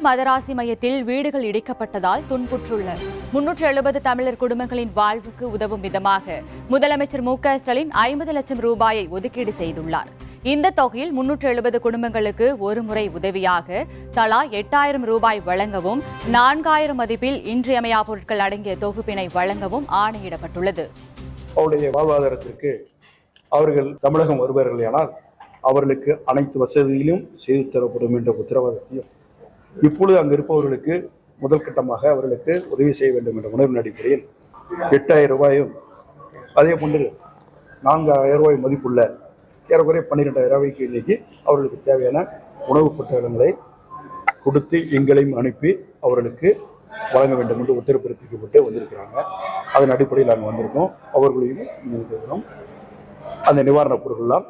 மதராசி மையத்தில் வீடுகள் இடிக்கப்பட்டதால் துன்புற்றுள்ள 370 தமிழர் குடும்பங்களின் வாழ்வுக்கு உதவும் விதமாக முதலமைச்சர் மு.க.ஸ்டாலின் 50 லட்சம் ரூபாயை ஒதுக்கீடு செய்துள்ளார். இந்த தொகையில் 370 குடும்பங்களுக்கு ஒரு முறை உதவியாக தலா 8000 ரூபாய் வழங்கவும் 4000 மதிப்பில் இன்றியமையா பொருட்கள் அடங்கிய தொகுப்பினை வழங்கவும் ஆணையிடப்பட்டுள்ளது. அவருடைய வாழ்வாதாரத்திற்கு அவர்கள் தமிழகம் வருவார்களானால் அவர்களுக்கு அனைத்து வசதியிலும் செய்து தரப்படும் என்ற உத்தரவாதத்தையும் இப்பொழுது அங்கு இருப்பவர்களுக்கு முதல் கட்டமாக அவர்களுக்கு உதவி செய்ய வேண்டும் என்ற உணர்வின் அடிப்படையில் 8000 ரூபாயும் அதே போன்று 4000 ரூபாய் மதிப்புள்ள ஏறக்குறைய 12000 ரூபாய்க்கு இன்னைக்கு அவர்களுக்கு தேவையான உணவுப் பொட்டலங்களை கொடுத்து எங்களையும் அனுப்பி அவர்களுக்கு வழங்க வேண்டும் என்று உத்தரவு பிறப்பிக்கப்பட்டு வந்திருக்கிறாங்க. அதன் அடிப்படையில் நாங்கள் வந்திருக்கோம். அவர்களையும் அந்த நிவாரணப் பொருட்கள்லாம்